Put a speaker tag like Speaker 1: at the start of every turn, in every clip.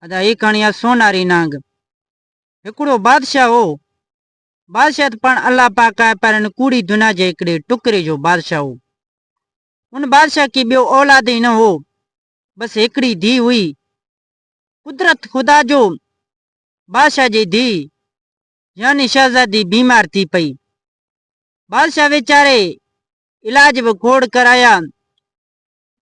Speaker 1: अदा ही कहानी आहे सोनारी नांग। हिकिड़ो बादशाह हो। बादशाह त पाण अल्लाह पाक आहे, पर इन कूड़ी दुनिया जे हिकिड़े टुकड़े जो बादशाह हो। उन बादशाह खे ॿियो औलाद ई न हो, बसि हिकिड़ी धीउ हुई। कुदरत ख़ुदा जो बादशाह जी धीउ यानी शहज़ादी बीमार थी पई। बादशाह वीचारे इलाज बि खोड़ कराया,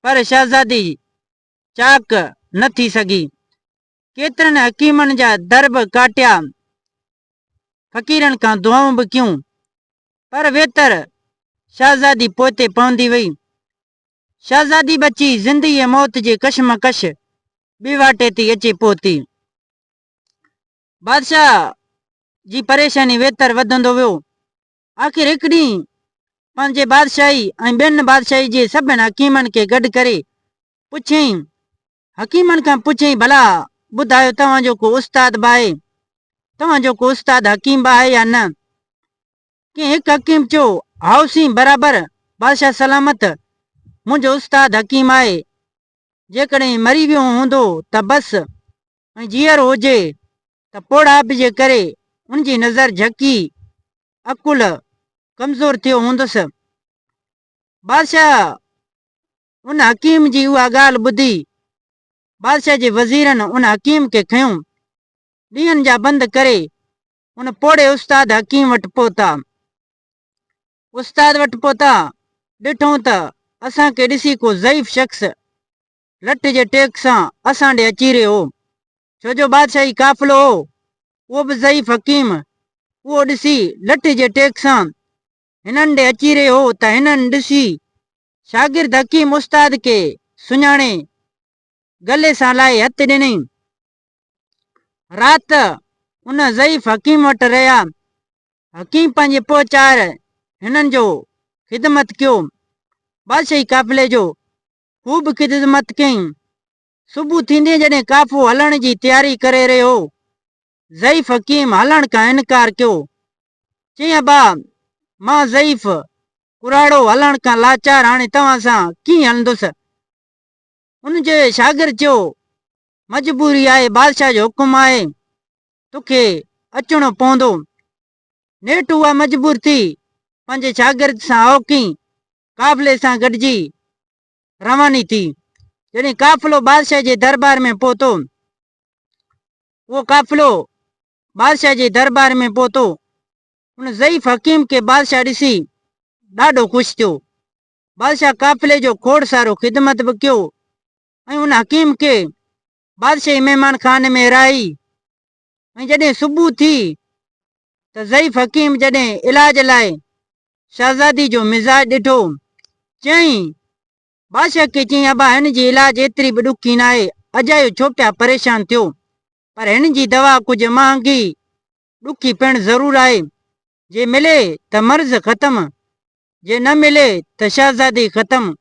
Speaker 1: पर शहज़ादी चाक न थी सघी। केतिरनि हकीमनि जा दर बि काटिया, फ़क़ीरनि खां दुआऊं बि कयूं, पर वेतर शहज़ादी पोते पवंदी वई। शहज़ादी बची ज़िंदगी ऐं मौत जे कशमकश ॿी वाटे थी अचे पहुती। बादशाह जी परेशानी वेतर वधंदो वियो। आख़िर हिकु ॾींहुं पंहिंजे बादशाही ऐं ॿियनि बादशाही जे सभिनि हकीमनि खे गॾु करे पुछियईं, हकीमनि खां पुछियईं, भला ॿुधायो तव्हांजो को उस्ताद बि आहे, तव्हांजो को उस्ताद हकीम बि आहे या न? कंहिं हिकु हकीम चयो, हाउसी बराबरि बादशाह सलामत, मुंहिंजो उस्ताद हकीम आहे। जेकॾहिं मरी वियो हूंदो त बसि, ऐं जीअरो हुजे त पोड़ाप जे करे उनजी नज़र झकी अकुल कमज़ोर थियो हूंदुसि। बादशाह उन हकीम जी उहा ॻाल्हि ॿुधी बादशाह जे वज़ीरनि उन हकीम खे खयूं, ॾींहंनि जा बंदि करे उन पोड़े उस्ताद हकीम वटि पहुता। उस्ताद वटि पहुता, ॾिठूं त असांखे ॾिसी को ज़ईफ़ शख़्स लठ जे टेक सां असां ॾे अची रहियो हो। छो जो बादशाही काफ़िलो हो, उहो बि ज़ईफ़ हकीम, उहो ॾिसी लठ जे टेक सां हिननि ॾे अची रहियो हो त हिननि ॾिसी शागिर्द हकीम उस्ताद खे सुञाणे गले सां लाहे हथ ॾिनई। राति उन ज़ईफ़ हकीम वटि रहिया। हकीम पंहिंजे पोचार हिननि जो ख़िदमत कयो। बादशाही काफ़िले जो ख़ूब ख़िदमत कयईं। सुबुह थींदे जॾहिं काफ़ो हलण जी तयारी करे रहियो हो, ज़ईफ़ हकीम हलण खां इनकार कयो। चईं, अबा मां ज़ईफ़ कुराड़ो हलण खां लाचार, हाणे तव्हां सां कीअं हलंदुसि? उनजे शागिर्द चयो, मजबूरी आहे, बादशाह जो हुकुम आहे, तोखे अचणो पवंदो। नेठ उहा मजबूर थी पंहिंजे शागिर्द सां औकी काफ़िले सां गॾिजी रवानी थी। जॾहिं काफ़िलो बादशाह जे दरबार में पहुतो, उहो काफ़िलो बादशाह जे दरबार में पहुतो। उन ज़ईफ़ हकीम खे बादशाह ॾिसी ॾाढो ख़ुशि थियो। बादशाह काफ़िले जो खोड़ सारो ख़िदमत बि कयो ऐं उन हकीम खे बादशाही महिमान खाने में रहाई। ऐं जॾहिं सुबुह थी त ज़ईफ़ हकीम जॾहिं इलाज लाइ शहज़ादी जो मिज़ाज ॾिठो, चयईं, बादशाह खे चयईं, अबा हिन जी इलाज एतिरी बि ॾुखी न आहे, अजायो छो पिया परेशान थियो, पर हिन जी दवा कुझु महांगी ॾुखी पिणु ज़रूरु आहे। जे मिले त मर्ज़ ख़तमु, जे न मिले त शहज़ादी ख़तमु।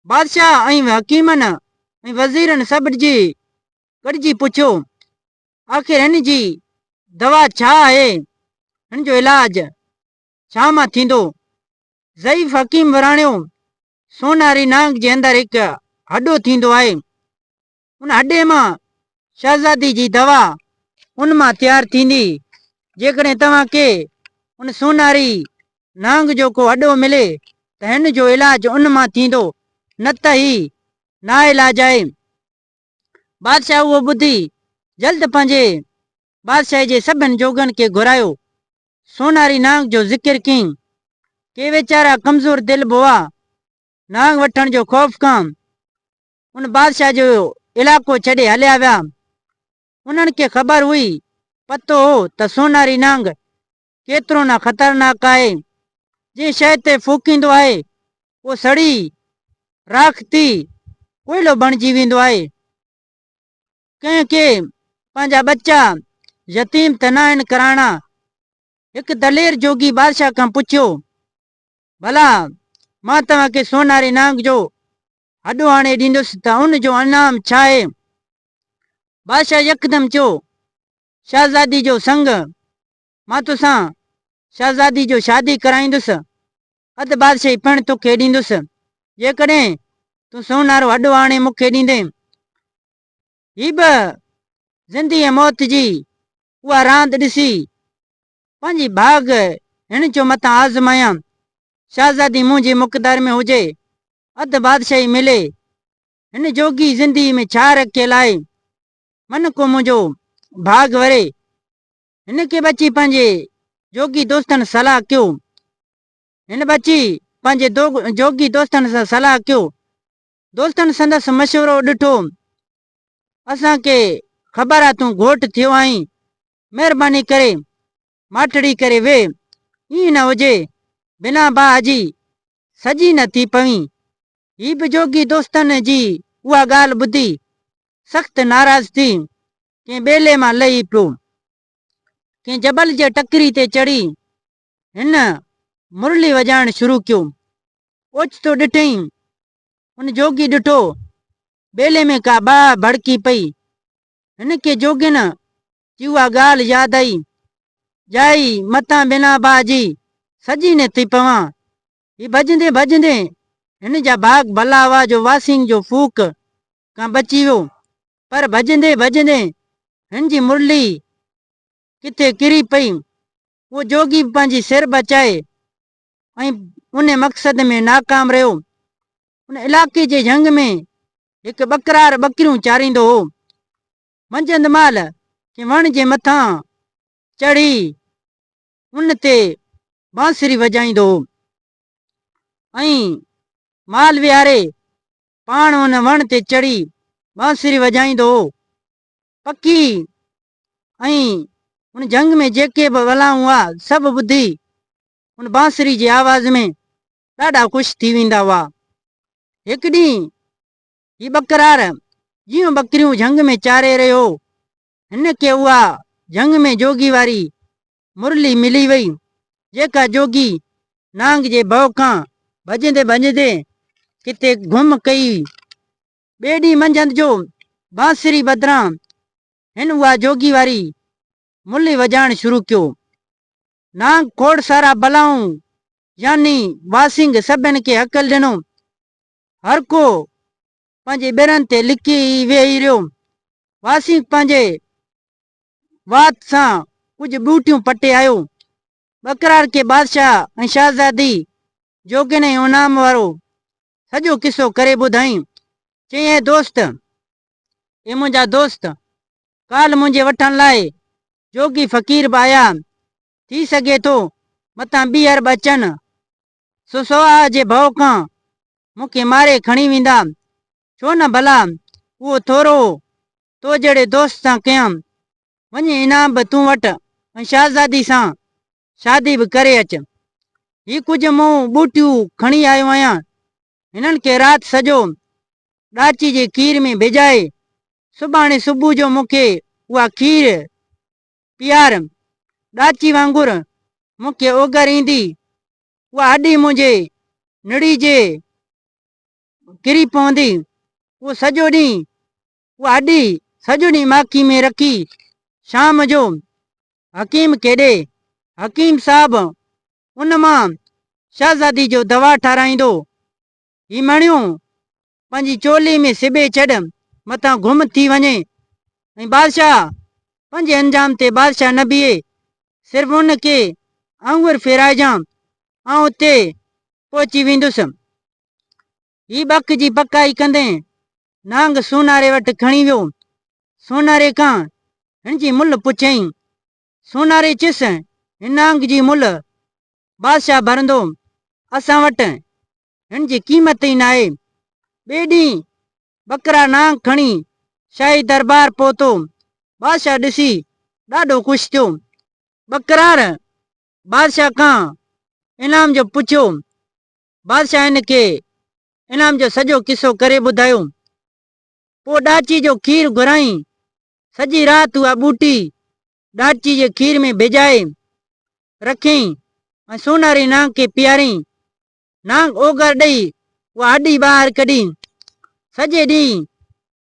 Speaker 1: बादशाह ऐं हकीमनि ऐं वज़ीरनि सभिनी गॾिजी पुछियो, आख़िर हिन जी दवा छा आहे, हिन जो इलाज छा मां थींदो? ज़ईफ़ हकीम विराणियो, सोनारी नांग जे अंदरि हिकु हॾो थींदो आहे, उन हॾे मां शहज़ादी जी दवा उन मां तयारु थींदी। जेकॾहिं तव्हांखे उन सोनारी नांग जो को हॾो मिले त हिन जो इलाज उन मां थींदो, न त ही ना इलाज आहे। बादशाह उहो ॿुधी जल्द पंहिंजे बादशाह जे सभिनि जोगनि खे घुरायो, सोनारी नांग जो ज़िक्र कयईं। के वीचारा कमज़ोर दिल बि हुआ, नांग वठण जो ख़ौफ़ खां उन बादशाह जो इलाइक़ो छॾे हलिया विया। उन्हनि खे ख़बर हुई, पतो हो त सोनारी नांग केतिरो न ख़तरनाक आहे। जंहिं शइ ते फूकींदो आहे उहो सड़ी राख थी कोयलो बणिजी वेंदो आहे। कंहिंखे पंहिंजा बच्चा यतीम त न आहिनि कराइणा। हिकु दलेर जोगी बादशाह खां पुछियो, भला मां तव्हांखे सोनारी नांग जो हॾो आणे ॾींदुसि त उन जो इनाम छा आहे? बादशाह यकदमि चयो, शहज़ादी जो संग, मां तोसां शहज़ादी जो शादी कराईंदुसि, अधु बादशाही पिणु तोखे ॾींदुसि जेकॾहिं तूं सोनारो हॾो आणे मूंखे ॾींदे। ही बि ज़िंदगी ऐं मौत जी उहा रांदि ॾिसी पंहिंजी भाग हिन जो मथां आज़मायां। शहज़ादी मुंहिंजी मुक़दार में हुजे, अधु बादशाही मिले, हिन जोगी ज़िंदगी में छा रखियल आहे। मन को मुंहिंजो भाग वरे। हिन खे बची पंहिंजे जोगी दोस्तनि सलाह कयो। हिन बची पंहिंजे जोगी दोस्तनि सां सलाह कयो। दोस्तनि संदसि मशवरो ॾिठो। असांखे ख़बर आहे तूं घोटु थियो आहीं, महिरबानी करे माठड़ी करे वे, ईअं न हुजे बिना बाह जी सजी न थी पवी। ही बि जोगी दोस्तनि जी उहा ॻाल्हि ॿुधी सख़्तु नाराज़ थी। कंहिं ॿेले मां लही पियो, कंहिं जबल जे टकरी ते चढ़ी हिन मुरली वॼाइणु शुरू कयो। ओचितो ॾिठई, उन जोगी ॾिठो ॿेले में का बाह भड़की पई। हिन खे जोगिन जी उहा ॻाल्हि यादि आई। जाई मथां बिना बाह जी सजी न थी पवां। ही भॼंदे भॼंदे हिन जा भाग भला हुआ जो वासिंग जो फूक खां बची वियो। पर भॼंदे भॼंदे हिन जी मुरली किथे किरी पई। उहो जोगी पंहिंजी सिर बचाए ऐं उन मक़सद में नाकाम रहियो। उन इलाइक़े जे झंग में हिकु बकरार बकरियूं चारींदो हो। मंझंदि महिल कंहिं वण जे मथां चढ़ी उन ते बांसुरी वॼाईंदो हो ऐं माल विहारे पाण उन वण ते चढ़ी बांसुरी वॼाईंदो हो। पखी ऐं उन झंग में जेके बि वलाऊं हुआ सभु ॿुधी उन बांसुरी जी आवाज़ में ॾाढा ख़ुशि थी वेंदा हुआ। हिकु ॾींहुं ही बकरार जीअं बकरियूं झंग में चारे रहियो, हिन खे उहा झंग में जोगी वारी मुरली मिली वई, जेका जोगी नांग जे भउ खां भॼंदे भॼंदे किथे घुम कई। ॿिए ॾींहुं मंझंदि जो बांसुरी बदिरां हिन उहा जोगी वारी मुरली वॼाइणु शुरू कयो। नांग खोड़ सारा बलाऊं यानी वासिंग सभिनि खे हकल ॾिनो। हर को पंहिंजे ॿेरनि ते लिकी वेही रहियो। वासिंग पंहिंजे वात सां कुझु ॿूटियूं पटे आयो। बकरार खे बादशाह ऐं शहज़ादी जोगिन ऐं इनाम वारो सॼो किसो करे ॿुधाई। चई, हे दोस्त, हे मुंहिंजा दोस्त, काल मुंहिंजे वठण लाइ जोगी फ़क़ीर बि आया। थी सघे थो मथां ॿीहर बि अचनि। सो सुवाह जे भउ खां मूंखे मारे खणी वेंदा। छो न भला उहो थोरो तो जहिड़े दोस्त सां कयां। वञी इनाम बि तूं वटि ऐं शहज़ादी सां शादी बि करे अच। ही कुझु मूं ॿूटियूं खणी आयो आहियां। हिननि खे राति सॼो ॾाची जे खीर में भिजाए सुभाणे सुबुह जो मूंखे उहा खीर पीआर। ॾाची वांगुरु मूंखे ओगर ईंदी। उहा हॾी मुंहिंजे निड़ी जे किरी पवंदी। उहो सॼो ॾींहुं उहा हॾी सॼो ॾींहुं माखी में रखी शाम जो हकीम खे ॾे। हकीम साहब उन मां शहज़ादी जो दवा ठाराईंदो। ही मणियूं पंहिंजी चोली में सिबे छॾ, मथां घुम थी वञे ऐं बादशाह पंहिंजे अंजाम ते बादशाह न बीहे। सिर्फ़ु उन खे आंगुर फेराइजां, ऐं उते पहुची वेंदुसि। ही बक जी पकाई कंदे नांग सोनारे वटि खणी वियो। सोनारे खां हिन जी मुल पुछईं। सोनारे चिस, हिन नांग जी मुल बादशाह भरंदो, असां वटि हिन जी क़ीमत ई न आहे। ॿिए ॾींहुं बकरा नांग खणी शाही दरबार पहुतो। बादशाह ॾिसी ॾाढो ख़ुशि थियो। बकरार बादशाह खां इनाम जो पुछियो। बादशाह हिन खे इनाम जो सॼो किसो करे ॿुधायो। पोइ ॾाची जो खीर घुराई। सॼी राति उहा ॿूटी ॾाची जे खीर में भिजाए रखियईं ऐं सोनारी नांग खे पीआरियईं। नांग ओगर ॾेई उहा हॾी ॿाहिरि कढी सॼे ॾींहुं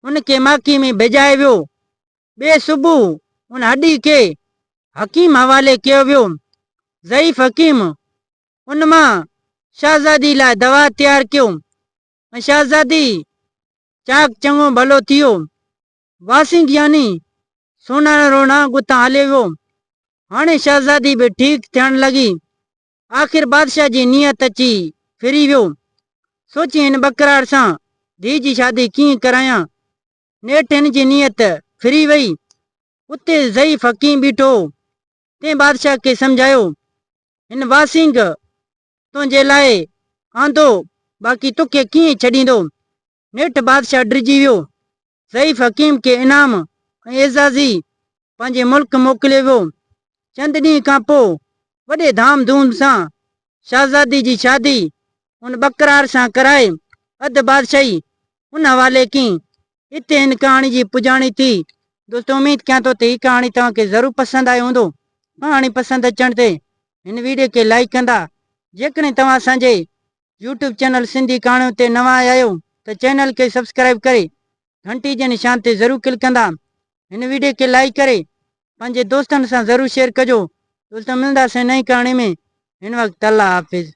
Speaker 1: उन खे माखी में भिजाए वियो। ॿिए सुबुह उन हॾी खे हकीम हवाले कयो वियो। ज़ईफ़ हकीम उन मां शहज़ादी लाइ दवा तयारु कयो ऐं शहज़ादी चाक चङो भलो थियो। वासिंग यानी सोना रोना गुता हले वियो। हाणे शहज़ादी भी ठीक थियण लगी। आखिर बादशाह जी नियत अची फिरी वियो। सोची हिन बकरार सां धी जी शादी कीअं करायां। नेठ हिन जी नियत फिरी वई। उते ज़ईफ़ हकीम बीठो। ते बादशाह खे समझायो, हिन वासिंग तुंहिंजे लाइ आंदो, बाक़ी तोखे कीअं छॾींदो। नेठ बादशाह डिरिजी वियो। ज़ईफ़ हकीम खे इनाम ऐं एज़ाज़ी पंहिंजे मुल्क मोकिलियो वियो। चंद ॾींहं खां पोइ वॾे धाम धूम सां शहज़ादी जी शादी उन बकरार सां कराए अधु बादशाही उन हवाले कई। हिते हिन कहाणी जी पुॼाणी थी। दोस्तों उम्मीद कयां थो त हीअ कहाणी तव्हांखे ज़रूरु पसंदि आयो हूंदो। कहाणी पसंदि अचण ते हिन वीडियो खे लाइक कंदा। जेकॾहिं तव्हां असांजे यूट्यूब चैनल सिंधी कहाणियूं ते नवां आया आहियो त चैनल खे सब्सक्राइब करे घंटी जे निशान ते ज़रूरु क्लिक कंदा। हिन वीडियो खे लाइक करे पंहिंजे दोस्तनि सां ज़रूरु शेयर कजो। दोस्तों मिलंदासीं नई कहाणी में। हिन वक़्तु अल्लाह हाफ़िज़।